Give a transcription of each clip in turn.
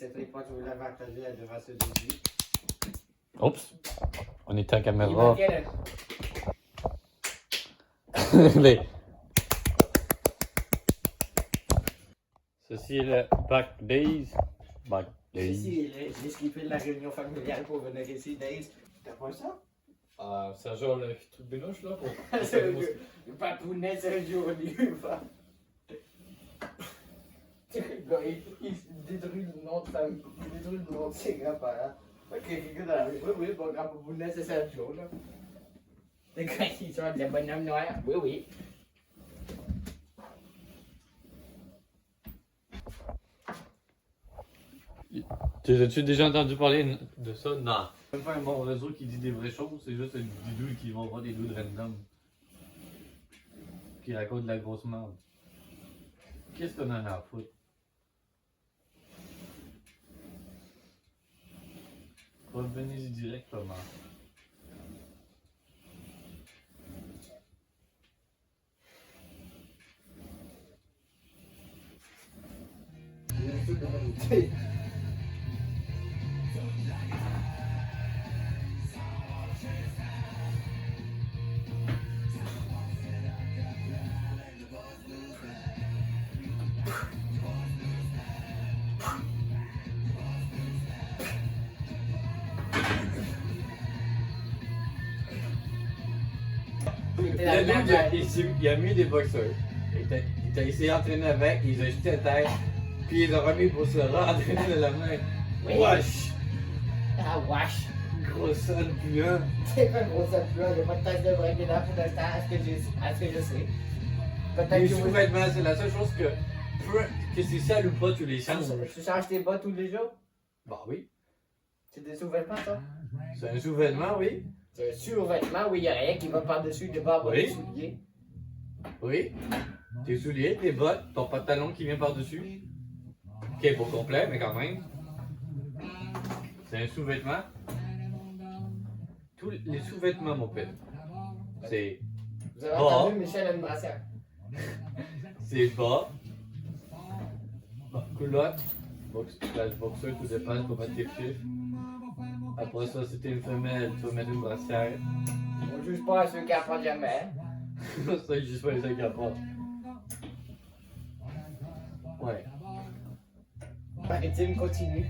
cette fois, tu veux l'avantager devant celui-ci. Oups, on est en Il caméra. manquait Les- Ceci est le Back Days. Back Days. Ceci, j'ai skippé la réunion familiale pour venir ici, Dave. T'as pas ça? Ah, ça genre le truc de noche là pour. C'est le papounet, Sergio Oliva. Le gars, il détruit le nom de famille, il détruit le nom de ses grands-parents. Ok, quelqu'un dans la rue, oui, mon grand papounet, c'est Sergio, là. Le gars, il sort de la bonhomme noir, oui, oui. As-tu déjà entendu parler de ça? Non. C'est pas un bon réseau qui dit des vraies choses, c'est juste des dudes qui vont voir des dudes random. Qui racontent de la grosse merde. Qu'est-ce qu'on en a à foutre? Revenez-y directement. Il a mis des boxeurs. Il t'a essayé d'entraîner avec, il les a jetés à terre, puis il les a remis pour se re-entraîner de la main. Oui. Wesh! Ah, wesh! Gros sale puant! C'est pas gros ça plus, il n'y a pas de tasse de break là pour le temps, à ce que je sais. Les Peut-être que sous-vêtements, c'est la seule chose que c'est sale ou pas, tu les changes. tu changes tes bas tous les jours? Bah oui. C'est des sous-vêtements, ça? C'est un sous-vêtement, oui. C'est un sous-vêtement où il n'y a rien qui va par-dessus de bas Oui. des souliers. Oui. Tes souliers, tes bottes, ton pantalon qui vient par-dessus. Qui est pas complet, mais quand même. C'est un sous-vêtement. Tous les sous-vêtements, mon père. C'est Vous avez entendu Michel a une brassière. bas, culotte, boxeur, tout dépend pour mettre tes chiffres. Après ça, si t'es une femelle, tu vas mettre une brassière. On ne juge pas à ceux qui apprennent jamais. Ça, je sais pas les qui apportent. Ouais. Maritime continue.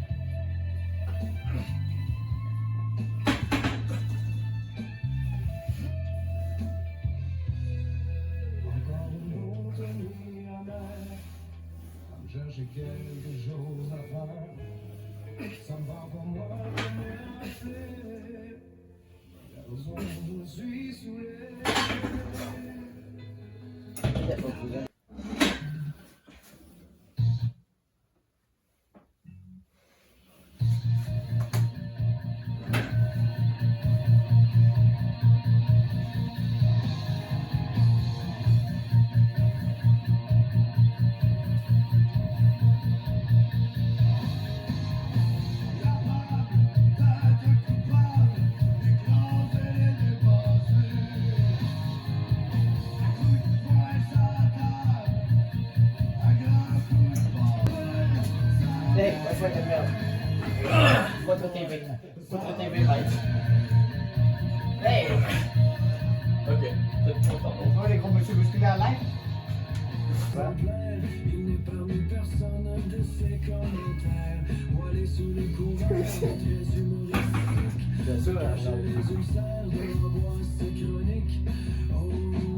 J'ai quelque chose à faire, ça me va pour moi de m'appeler. Je me suis saoulé. Hey, what's right the merde? Votre TV. Votre TV, right? Hey! Ok, peut-être content. On voit les gros monsieur musculaires live? Il n'est parmi personne de ses commentaires. Voilé sous les couverts, très humoristique. Bien sûr, Les ulcères de l'angoisse chronique. Oh,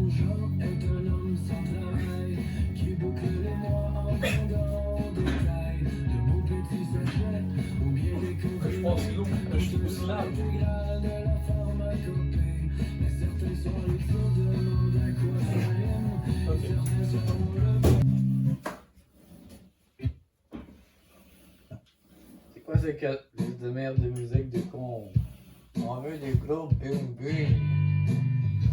Jean est un homme sans travail qui boucle les mois en pendant au détail. De beaux petits sachets ou bien des Je pense que l'eau, je suis aussi là. intégrale de la pharmacopée. Mais certains sont les faux demandent à quoi ça rime. Certains sont C'est quoi ce liste de merde de musique de con? On veut des gros boom boom.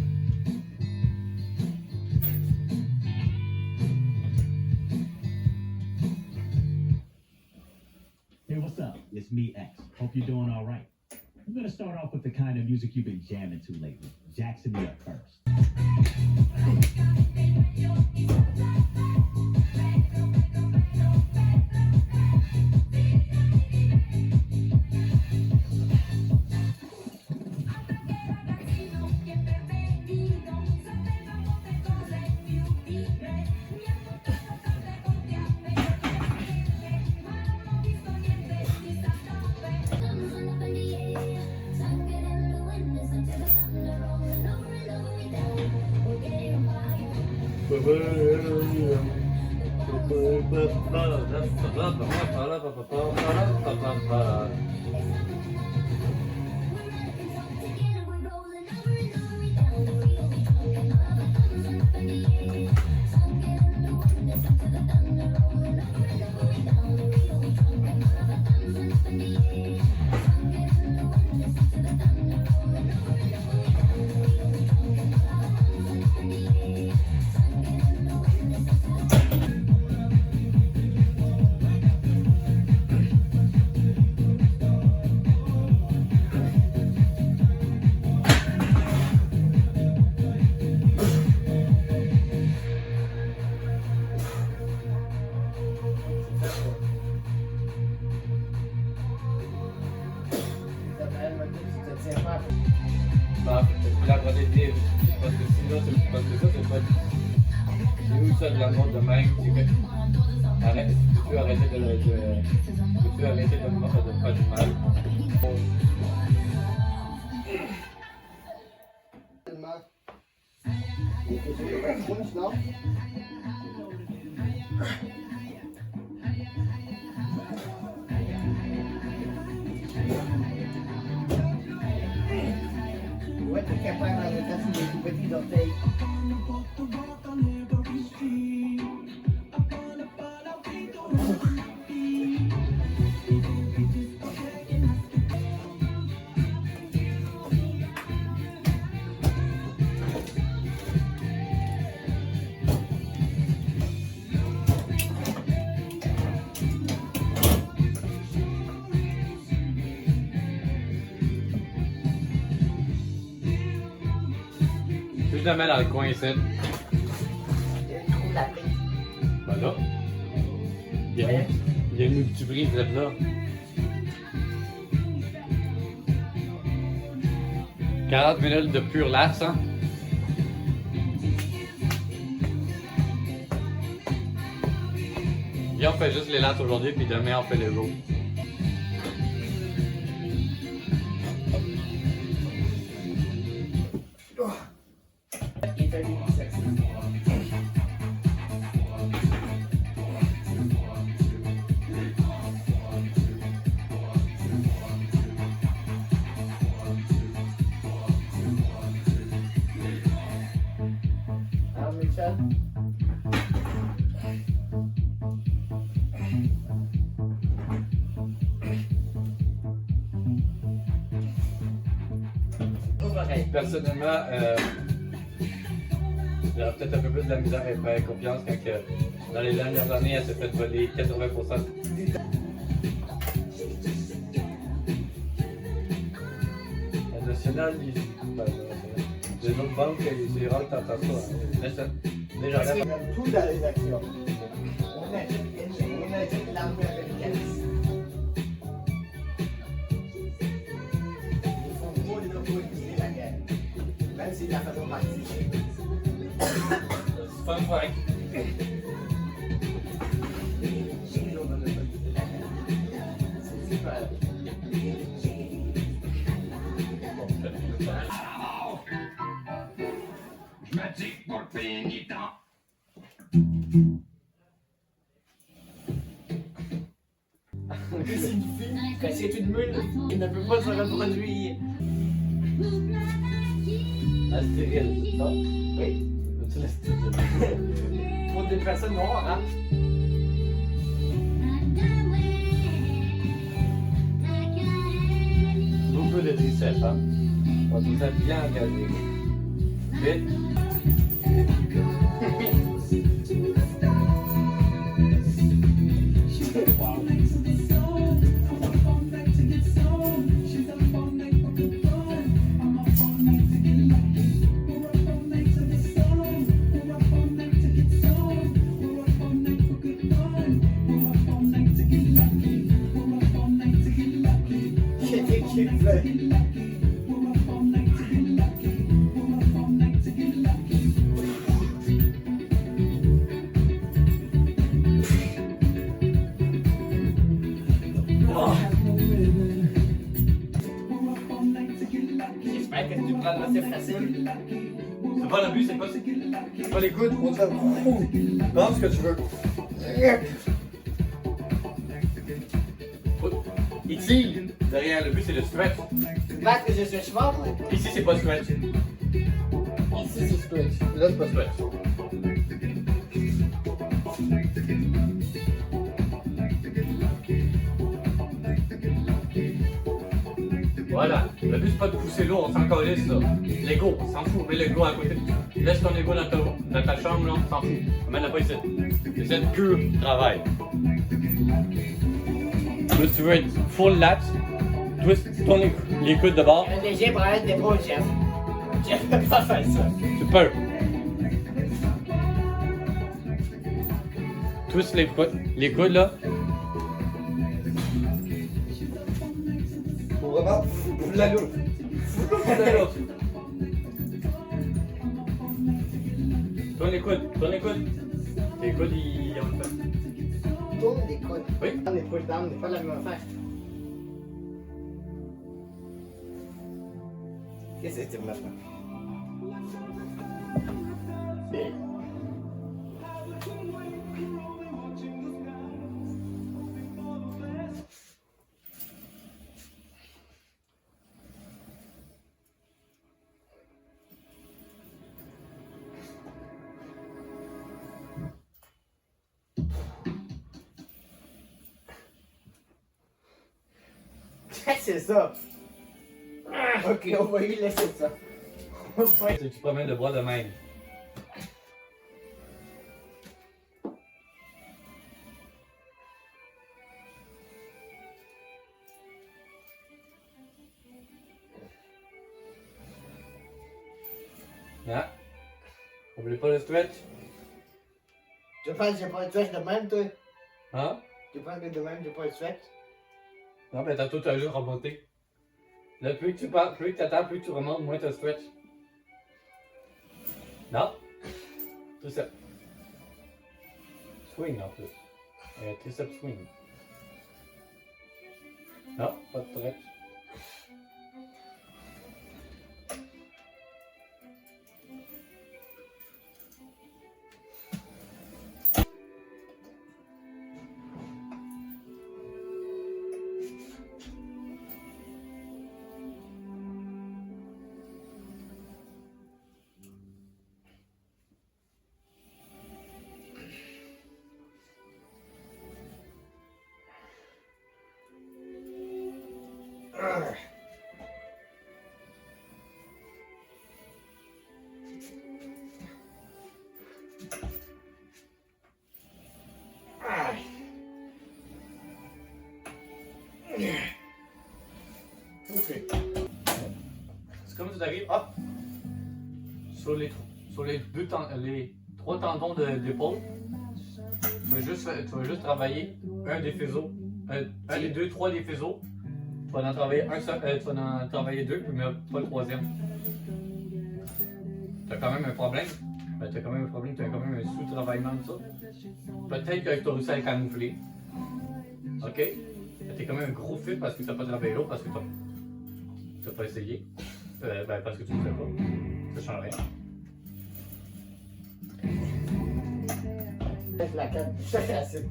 Hey, what's up? It's me, X. Hope you're doing all right. I'm gonna start off with the kind of music you've been jamming to lately. Jackson me up first. Elle m'a dit, tu te tiens pas. Bah, la quantité, parce que sinon, parce que ça, c'est pas. C'est où ça de la montre de même, c'est que. Arrête, tu peux arrêter de le. Tu peux arrêter de me faire du mal. Tellement. Et que tu veux pas de crunch, non? Ouais, t'es capable de casser des petits orteils. Je te mets dans le coin ici. Trouve la prise. Voilà. Il y a une petite brise là. 40 minutes de pur lasse, hein? Et on fait juste les lasses aujourd'hui, puis demain on fait les roues. Alors, Michel. Personnellement, j'aurais peut-être un peu plus de la misère à faire confiance quand que, dans les dernières années, elle s'est fait voler 80%. La nationale, les autres banques, ils rentrent dans ça. Déjà, Parce qu'ils mettent tout dans les actions. On achète l'armée américaine. Ils font trop de politiser la guerre. Même s'ils la font partie. c'est fun fact. Ils ont monopolisé la guerre. C'est super. Je me dis pour le pénitent. Que signifie que c'est une mule, il ne peut pas se reproduire. La stérile, c'est ça? Oui. Tu la stérile. Pour des personnes noires, hein. Beaucoup de tricep, hein? On nous a bien engagés. Vite. Qu'est-ce qu'il fait? J'espère que tu prendras, c'est facile. C'est pas le but, c'est pas. Pas les coudes, on fait. Pense ce que tu veux. Ici, derrière le but, c'est le stretch. Parce que je suis mort. Ici, c'est pas stretch. Ici, c'est stretch. Là, c'est pas stretch. Voilà, le but c'est pas de pousser l'eau, on s'en calisse ça. L'ego, on s'en fout, mets l'ego à côté. Laisse ton ego dans ta chambre, là, on s'en fout. Amène-la pas ici. C'est une pure travail. Là, si tu veux être full lat, twist les coudes de bord. Un léger problème d'épaule, Jeff. Jeff peut pas faire ça. Tu peux. Twist les coudes là. Faut vraiment foutre la loupe. Foutre la loupe. Tourne les coudes, tourne les coudes. Les coudes, ils ont le fait. Tourne les coudes. Oui. On est push down, c'est pas la même affaire. Qu'est-ce que c'est maintenant? C'est ça. Ok, on va y laisser ça. Tu promènes le bras de même. Ah. Oublie pas le stretch. Tu penses que j'ai pas le stretch de même, toi? Hein? Tu penses que de même, j'ai pas le stretch? Non, mais tantôt, tu as juste remonté. Là, plus que tu parles, plus que tu attends, plus que tu remontes, moins tu as stretch. Non? Tricep. Swing en plus. Tricep swing. Non, pas de stretch. Ok. C'est comme si tu arrives, hop, sur les trois tendons d'épaule. Tu vas juste travailler un des faisceaux, un des deux, trois des faisceaux. Tu vas en travailler tu vas en travailler deux, mais pas le troisième. Tu as quand même un problème. Tu as quand même un sous-travaillement de ça. Peut-être que tu as réussi à le camoufler. Ok? Tu es quand même un gros fit parce que tu n'as pas travaillé l'autre, parce que tu n'as pas essayé. Parce que tu ne le fais pas. Ça change rien. La canne, c'est classique.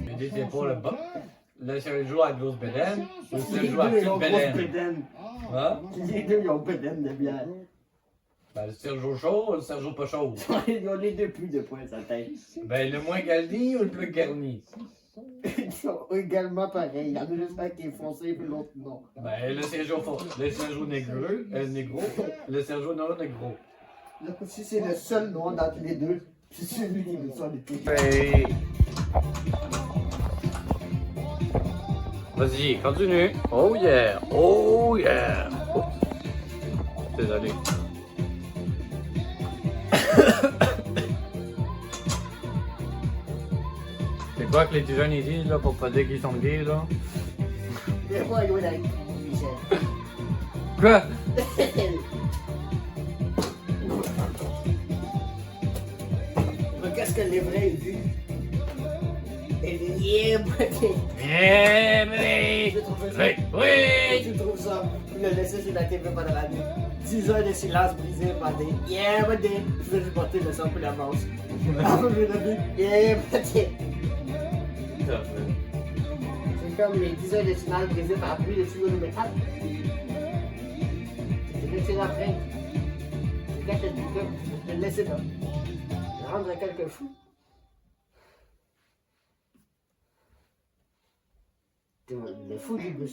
L'idée c'est pour le bas. Là, si on joue à grosse bédaine, ou si on joue à petite bédaine. Hein? Les deux, ils ont bédaine de bière. Ben, le Sergio chaud ou le Sergio pas chaud? Ils ont les deux plus de points à tête. Ben, le moins garni ou le plus garni? Ils sont également pareils. Il y en a juste un qui est foncé et l'autre non. Ben, le Sergio négro, le Sergio non négro. Là, si c'est le seul noir d'entre les deux, c'est celui qui veut ça les plus. Ben... Vas-y, continue. Oh yeah, oh yeah. Oups. Désolé. vois que les petits jeunes ils disent là pour pas dire qu'ils sont gays là. Des fois, il avec Michel. Quoi? Qu'est-ce que les vrais disent? Et les yeah, Yeah, mais je trouve ça. oui, oui. Tu trouves ça? Le laisser sur la TV pendant la nuit. 10 heures de silence brisé par des yeah, buddy. Je vais lui porter le sang pour la manche. Après, je vais dire yeah, buddy. C'est comme les 10 heures de silence brisé par pluie de tuyaux de métal. C'est que c'est après. C'est quand je te laisser là. Rendre quelques fous. Le fou du bus.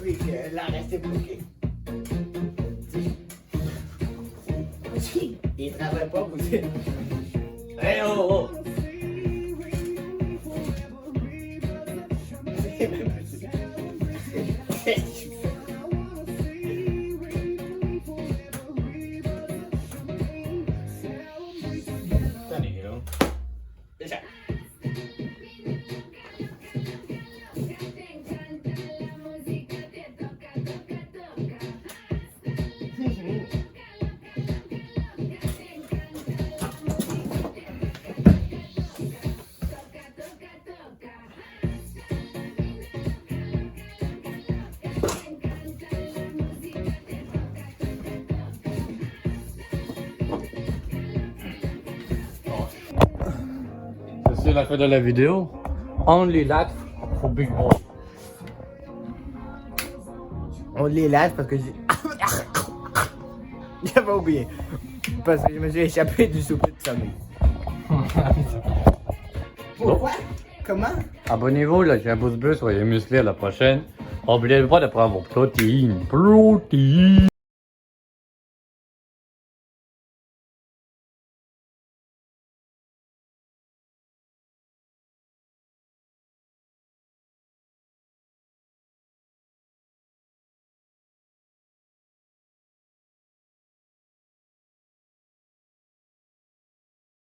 Puis là, restez bloqué. Il travaille pas, vous dites. Hey oh oh. Déjà. C'est la fin de la vidéo. Only that for big boy. On les lâche parce que j'ai. J'avais oublié. Parce que je me suis échappé du souper de sommeil. Pourquoi? Comment? Abonnez-vous, lâchez un pouce bleu, soyez musclés à la prochaine. N'oubliez pas de prendre vos protéines. Protéines.